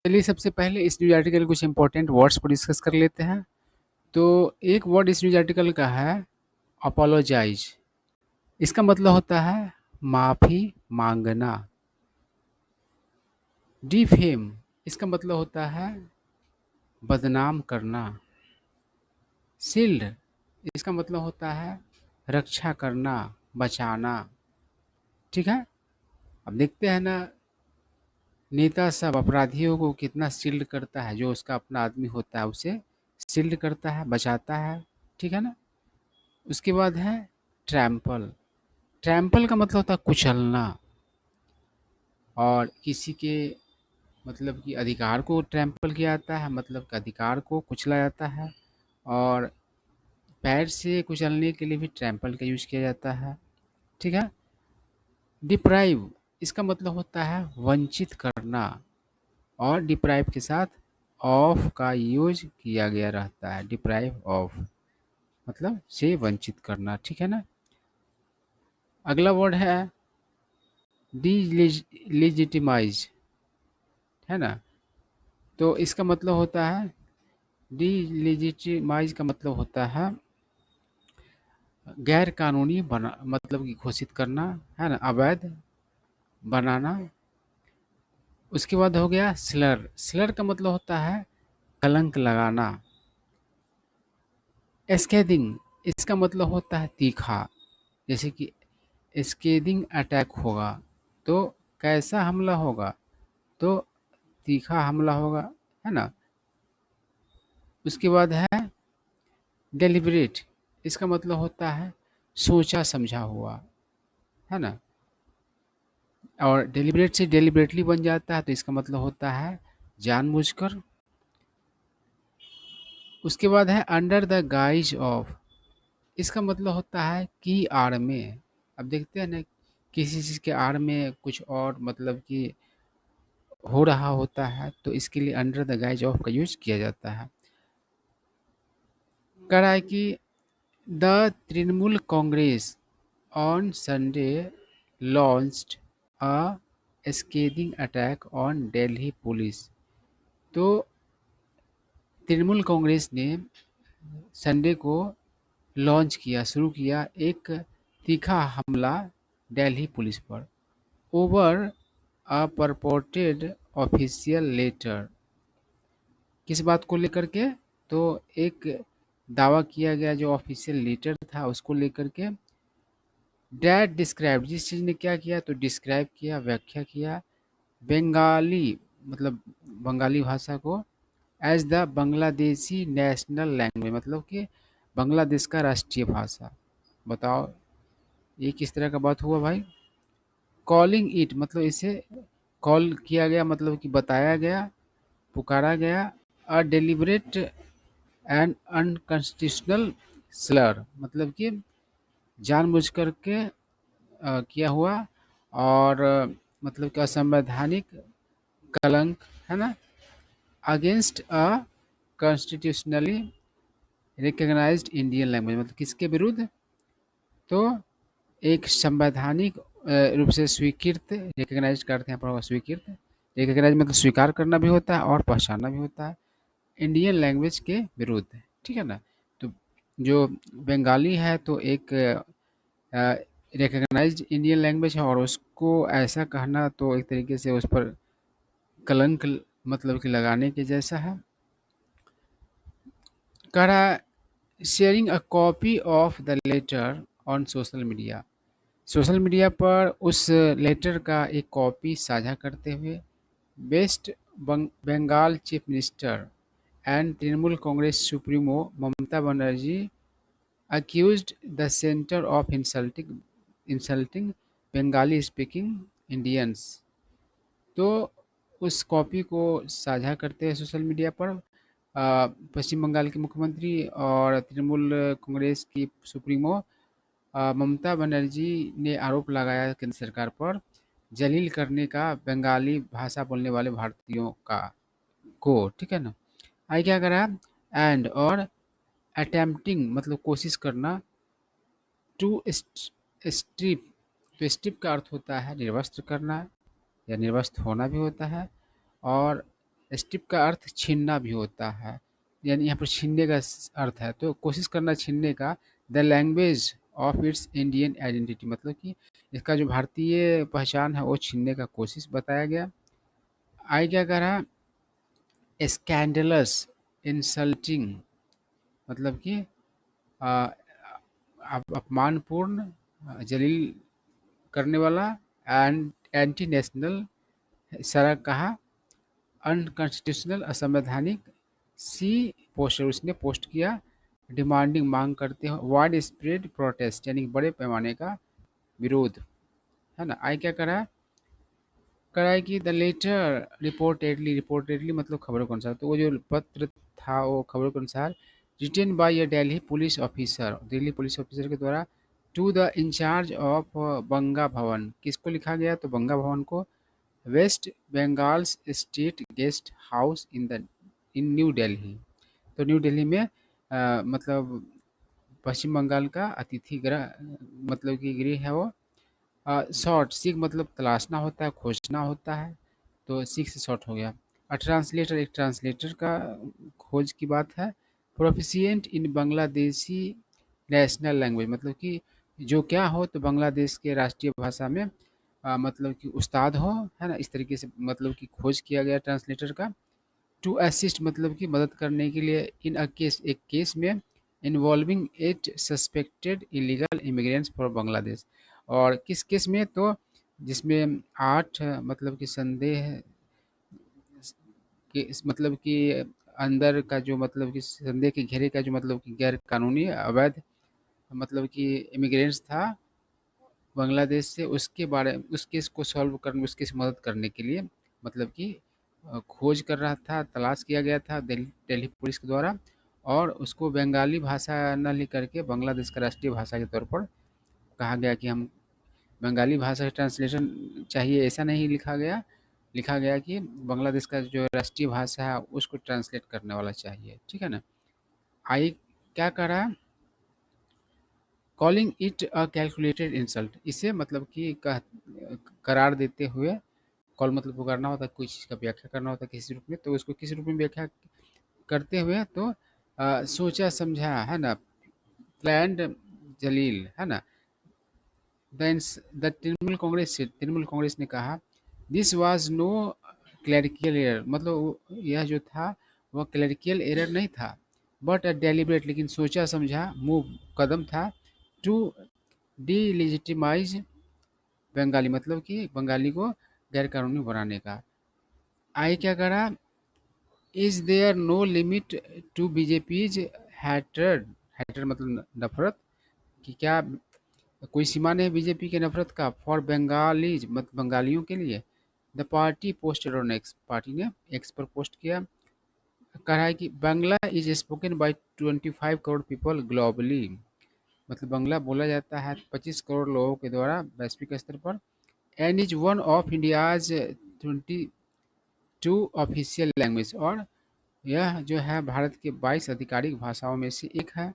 चलिए सबसे पहले इस न्यूज़ आर्टिकल के कुछ इंपॉर्टेंट वर्ड्स को डिस्कस कर लेते हैं। तो एक वर्ड इस न्यूज़ आर्टिकल का है अपोलोजाइज। इसका मतलब होता है माफ़ी मांगना। डिफेम इसका मतलब होता है बदनाम करना। शील्ड इसका मतलब होता है रक्षा करना, बचाना। ठीक है। अब देखते हैं ना, नेता सब अपराधियों को कितना शील्ड करता है, जो उसका अपना आदमी होता है उसे शील्ड करता है, बचाता है। ठीक है ना। उसके बाद है ट्रैम्पल। ट्रैम्पल का मतलब होता है कुचलना, और किसी के मतलब कि अधिकार को ट्रैम्पल किया जाता है, मतलब कि अधिकार को कुचला जाता है। और पैर से कुचलने के लिए भी ट्रैम्पल का यूज़ किया जाता है। ठीक है। डिप्राइव इसका मतलब होता है वंचित करना, और डिप्राइव के साथ ऑफ का यूज किया गया रहता है। डिप्राइव ऑफ मतलब से वंचित करना। ठीक है ना। अगला वर्ड है डिलेजिटिमाइज, है ना। तो इसका मतलब होता है डिलेजिटिमाइज का मतलब होता है गैर कानूनी बना, मतलब कि घोषित करना, है ना, अवैध बनाना। उसके बाद हो गया स्लर। स्लर का मतलब होता है कलंक लगाना। एस्केदिंग इसका मतलब होता है तीखा। जैसे कि एस्केदिंग अटैक होगा तो कैसा हमला होगा, तो तीखा हमला होगा, है ना। उसके बाद है डेलिब्रेट। इसका मतलब होता है सोचा समझा हुआ, है ना। और डेलिब्रेट से डेलिब्रेटली बन जाता है, तो इसका मतलब होता है जानबूझकर। उसके बाद है अंडर द गाइज ऑफ। इसका मतलब होता है की आड़ में। अब देखते हैं ना, किसी चीज़ के आड़ में कुछ और मतलब कि हो रहा होता है, तो इसके लिए अंडर द गाइज ऑफ का यूज किया जाता है। कह रहा है कि the Trinamool Congress on Sunday launched a scathing attack on Delhi police. तो तृणमूल कांग्रेस ने संडे को लॉन्च किया, शुरू किया एक तीखा हमला दिल्ली पुलिस पर। Over a purported official letter. किस बात को लेकर के, तो एक दावा किया गया जो ऑफिशियल लेटर था उसको लेकर के। डैट डिस्क्राइब जिस चीज़ ने क्या किया, तो डिस्क्राइब किया, व्याख्या किया बंगाली, मतलब बंगाली भाषा को as the Bangladeshi national language, मतलब कि बांग्लादेश का राष्ट्रीय भाषा। बताओ ये किस तरह का बात हुआ भाई। कॉलिंग इट मतलब इसे कॉल किया गया, मतलब कि बताया गया, पुकारा गया a deliberate and unconstitutional Slur, मतलब कि जानबूझ कर के किया हुआ, और मतलब कि असंवैधानिक कलंक, है ना, against a constitutionally recognised Indian language, मतलब किसके विरुद्ध, तो एक संवैधानिक रूप से स्वीकृत, रिकग्नाइज करते हैं पर स्वीकृत, रिकग्नाइज मतलब स्वीकार करना भी होता है और पहचानना भी होता है, इंडियन लैंग्वेज के विरुद्ध। ठीक है ना। तो जो बंगाली है तो एक रिकग्नाइज्ड इंडियन लैंग्वेज है, और उसको ऐसा कहना तो एक तरीके से उस पर कलंक मतलब कि लगाने के जैसा है। कह रहा है sharing a copy of the letter on social media. Social media पर उस लेटर का एक कॉपी साझा करते हुए West Bengal chief minister and Trinamool Congress supremo Mamata Banerjee accused the center of insulting Bengali speaking Indians. तो उस कॉपी को साझा करते हैं सोशल मीडिया पर पश्चिम बंगाल के मुख्यमंत्री और तृणमूल कांग्रेस की सुप्रीमो ममता बनर्जी ने आरोप लगाया केंद्र सरकार पर जलील करने का बंगाली भाषा बोलने वाले भारतीयों का को। ठीक है ना। आगे क्या करा, एंड और अटेम्प्टिंग मतलब कोशिश करना, टू स्ट्रिप। तो स्ट्रिप का अर्थ होता है निर्वस्त्र करना या निर्वस्त्र होना भी होता है, और स्ट्रिप का अर्थ छीनना भी होता है, यानी यहाँ पर छीनने का अर्थ है, तो कोशिश करना छीनने का। The language of its Indian identity, मतलब कि इसका जो भारतीय पहचान है वो छीनने का कोशिश बताया गया। आई क्या कह रहा, स्कैंडलस, इंसल्टिंग, मतलब कि अ, अपमानपूर्ण, जलील करने वाला, एंड एंटी नेशनल, सड़क कहा, अनकॉन्स्टिट्यूशनल, असंवैधानिक। सी पोस्टर, उसने पोस्ट किया, डिमांडिंग, मांग करते हो, वाइड स्प्रेड प्रोटेस्ट, यानी बड़े पैमाने का विरोध, है ना। आई क्या करा, कराए कि द लेटर रिपोर्टेडली, रिपोर्टेडली मतलब खबरों के अनुसार, तो वो जो पत्र था वो खबरों के अनुसार, written by a Delhi police officer, Delhi police officer के द्वारा, to the in charge of Banga Bhavan, किसको लिखा गया, तो बंगा भवन को, West Bengal's state guest house in New Delhi, तो न्यू दिल्ली में मतलब पश्चिम बंगाल का अतिथि गृह, मतलब कि गृह है वो। शॉर्ट, सीख मतलब तलाशना होता है, खोजना होता है, तो सीख से शॉर्ट हो गया। ट्रांसलेटर, एक ट्रांसलेटर का खोज की बात है। प्रोफिशिएंट इन बांग्लादेशी नेशनल लैंग्वेज, मतलब कि जो क्या हो, तो बांग्लादेश के राष्ट्रीय भाषा में मतलब कि उस्ताद हो, है ना, इस तरीके से मतलब कि खोज किया गया ट्रांसलेटर का। टू असिस्ट मतलब कि मदद करने के लिए, इन अ केस, एक केस में, involving 8 suspected illegal immigrants for Bangladesh, और किस केस में, तो जिसमें 8 मतलब कि संदेह के मतलब कि अंदर का जो मतलब कि संदेह के घेरे का जो मतलब कि गैर कानूनी अवैध मतलब कि इमिग्रेंट्स था बांग्लादेश से, उसके बारे उस केस को सॉल्व करने, उस केस मदद करने के लिए मतलब कि खोज कर रहा था, तलाश किया गया था दिल्ली दिल्ली पुलिस के द्वारा, और उसको बंगाली भाषा न लिख करके बांग्लादेश का राष्ट्रीय भाषा के तौर पर कहा गया कि हम बंगाली भाषा का ट्रांसलेशन चाहिए, ऐसा नहीं लिखा गया, लिखा गया कि बांग्लादेश का जो राष्ट्रीय भाषा है उसको ट्रांसलेट करने वाला चाहिए, ठीक है ना। आई क्या कह रहा है, calling it a calculated insult, इसे मतलब कि करार देते हुए, कॉल मतलब पुकारना होता है, कोई चीज़ का व्याख्या करना होता है किसी रूप में, तो उसको किस रूप में व्याख्या करते हुए, तो सोचा समझा, है ना, प्लान्ड, जलील, है ना। द तृणमूल कांग्रेस से, तृणमूल कांग्रेस ने कहा, this was no clerical error, मतलब यह जो था वह क्लरिकल एरर नहीं था, बट अ डेलिब्रेट, लेकिन सोचा समझा मूव, कदम था, टू डिलेजिटिमाइज बंगाली, मतलब कि बंगाली को गैर कानूनी बनाने का। आई क्या करा, is there no limit to BJP's hatred, hatred मतलब नफरत, कि क्या कोई सीमा नहीं बीजेपी के नफरत का, फॉर बंगालीज मत बंगालियों के लिए। The party posted on x, party ने एक्स पर पोस्ट किया, कहा है कि Bangla is spoken by 25 crore people globally, मतलब बांग्ला बोला जाता है 25 करोड़ लोगों के द्वारा वैश्विक स्तर पर, and is one of India's 22 official language, और यह जो है भारत के 22 आधिकारिक भाषाओं में से एक है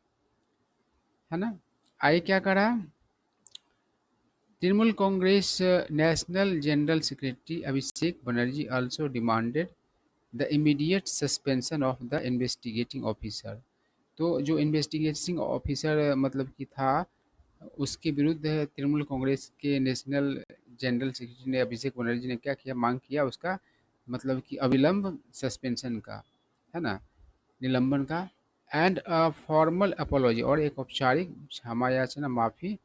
ना। आगे क्या करा, Trinamool Congress national general secretary Abhishek Banerjee also demanded the immediate suspension of the investigating officer, तो जो इन्वेस्टिगेटिंग ऑफिसर मतलब कि था उसके विरुद्ध तृणमूल कांग्रेस के नेशनल जनरल सेक्रेटरी ने, अभिषेक बनर्जी ने क्या किया, मांग किया उसका मतलब कि अविलंब सस्पेंशन का, है ना, निलंबन का, एंड अ फॉर्मल अपोलॉजी, और एक औपचारिक क्षमा याचना, माफ़ी,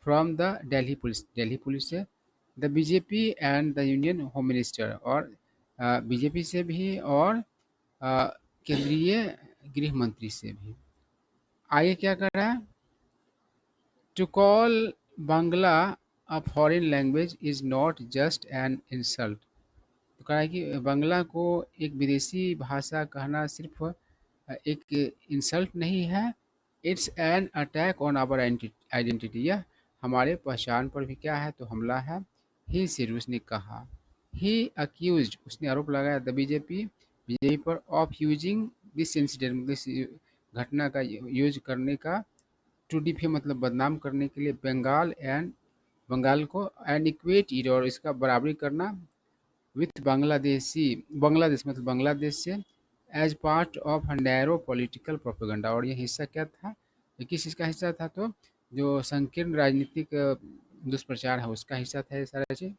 फ्रॉम द दिल्ली पुलिस से, the BJP and the union home minister, और बीजेपी से भी, और केंद्रीय गृह मंत्री से भी। आगे क्या कर रहा है, to call Bangla a foreign language is not just an insult, तो कहा है कि बांग्ला को एक विदेशी भाषा कहना सिर्फ एक इंसल्ट नहीं है, it's an attack on our identity, यह हमारे पहचान पर भी क्या है, तो हमला है। ही सिर, उसने कहा, ही अक्यूज, उसने आरोप लगाया, द बीजेपी, बीजेपी पर, ऑफ यूजिंग दिस इंसिडेंट, इस घटना का यूज करने का, टू डिफे मतलब बदनाम करने के लिए, बंगाल एंड बंगाल को, एंड इक्वेट इट, और इसका बराबरी करना विथ बांग्लादेश मतलब बांग्लादेश से as part of narrow political propaganda. और ये हिस्सा क्या था, ये किस चीज़ का हिस्सा था, तो जो संकीर्ण राजनीतिक दुष्प्रचार है उसका हिस्सा था ये सारा चीज़।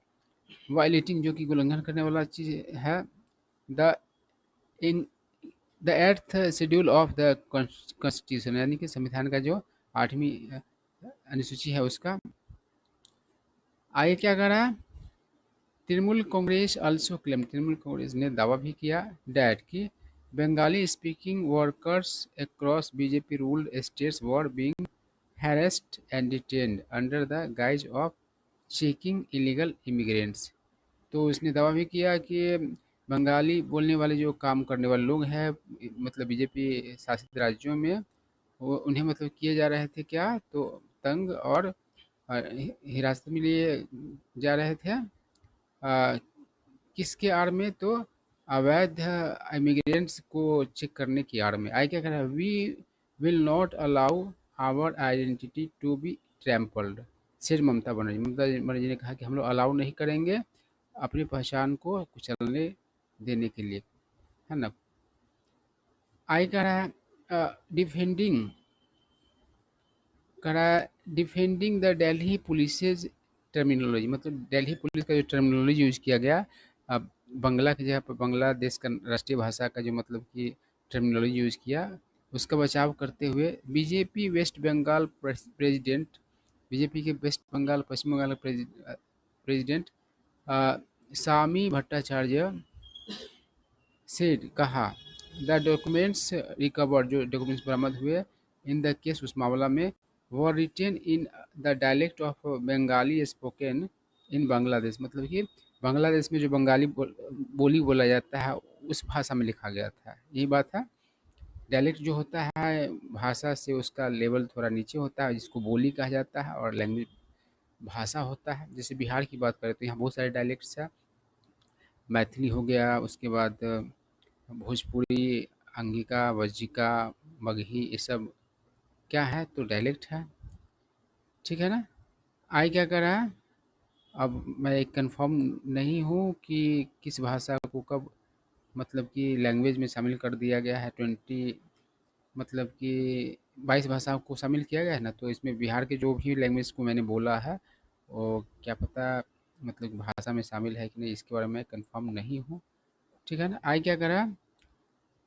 वायलेटिंग जो कि उल्लंघन करने वाला चीज़ है, the in the eighth schedule of the constitution, यानी कि संविधान का जो 8वीं अनुसूची है उसका। आगे क्या करा, तृणमूल कांग्रेस ने दावा भी किया डैट कि Bengali speaking workers across BJP ruled states were being harassed and detained under the guise of checking illegal immigrants। तो उसने दावा भी किया कि बंगाली बोलने वाले जो काम करने वाले लोग हैं, मतलब बीजेपी शासित राज्यों में, वो उन्हें मतलब किए जा रहे थे क्या, तो तंग और हिरासत में लिए जा रहे थे। किसके आड़ में, तो अवैध इमिग्रेंट्स को चेक करने की आड़ में। आई क्या कह रहा है, we will not allow our identity to be trampled, सिर ममता बनर्जी ने कहा कि हम लोग अलाउ नहीं करेंगे अपनी पहचान को कुचलने देने के लिए, है ना। आई कह रहा है डिफेंडिंग करा defending the Delhi police terminology, मतलब दिल्ली पुलिस का जो टर्मिनोलॉजी यूज़ किया गया, अब बंगला की जगह पर बांग्लादेश का राष्ट्रीय भाषा का जो मतलब कि टर्मिनोलॉजी यूज़ किया, उसका बचाव करते हुए BJP West Bengal president BJP के वेस्ट बंगाल पश्चिम बंगाल के प्रेसिडेंट सामी भट्टाचार्य से कहा, द डॉक्यूमेंट्स रिकवर्ड, जो डॉक्यूमेंट्स बरामद हुए इन द केस उस मामला में, were written in the dialect of Bengali spoken in Bangladesh, मतलब कि बांग्लादेश में जो बंगाली बोली बोला जाता है उस भाषा में लिखा गया था। यही बात है, डायलेक्ट जो होता है भाषा से उसका लेवल थोड़ा नीचे होता है, जिसको बोली कहा जाता है, और लैंग्वेज भाषा होता है। जैसे बिहार की बात करें तो यहाँ बहुत सारे डायलेक्ट्स हैं, मैथिली हो गया, उसके बाद भोजपुरी, अंगिका, वज्जिका, मगही, ये सब क्या है, तो डायलेक्ट है, ठीक है ना। आई क्या कर रहा है, अब मैं कंफर्म नहीं हूँ कि किस भाषा को कब मतलब कि लैंग्वेज में शामिल कर दिया गया है। 20 मतलब कि 22 भाषाओं को शामिल किया गया है ना, तो इसमें बिहार के जो भी लैंग्वेज को मैंने बोला है वो क्या पता मतलब भाषा में शामिल है कि नहीं, इसके बारे में कंफर्म नहीं हूँ, ठीक है ना। आई क्या करा,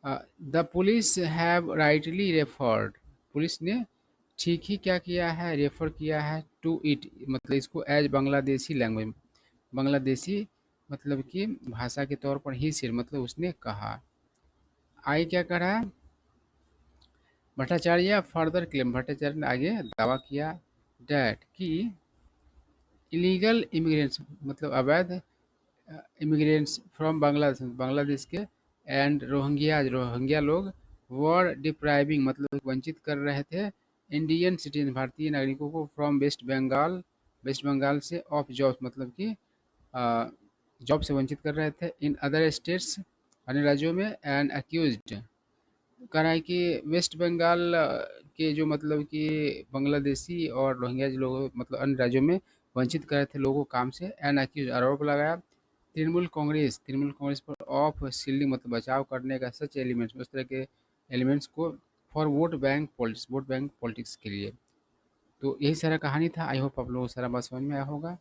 the police have rightly referred, police ने ठीक ही क्या किया है, रेफर किया है टू इट, मतलब इसको एज बांग्लादेशी लैंग्वेज, बांग्लादेशी मतलब कि भाषा के तौर पर ही सिर्फ, मतलब उसने कहा। आई क्या करा, भट्टाचार्य फर्दर क्लेम, भट्टाचार्य ने आगे दावा किया डैट कि इलीगल इमिग्रेंट्स मतलब अवैध इमिग्रेंट्स फ्रॉम बांग्लादेश, बांग्लादेश के, एंड रोहिंग्या लोग वर डिप्राइविंग मतलब वंचित कर रहे थे इंडियन सिटीजन भारतीय नागरिकों को फ्रॉम वेस्ट बंगाल से ऑफ जॉब्स, मतलब कि जॉब से वंचित कर रहे थे इन अदर स्टेट्स, अन्य राज्यों में, एंड अक्यूज्ड कह रहा है कि वेस्ट बंगाल के जो मतलब कि बांग्लादेशी और रोहिंग्या जो लोग मतलब अन्य राज्यों में वंचित कर रहे थे लोगों को काम से, एंड अक्यूज आरोप लगाया तृणमूल कांग्रेस पर ऑफ सील्डिंग मतलब बचाव करने का सच एलिमेंट्स, उस तरह के एलिमेंट्स को फॉर वोट बैंक पॉलिटिक्स के लिए। तो यही सारा कहानी था। आई होप आप लोगों को सारा बात समझ में आया होगा।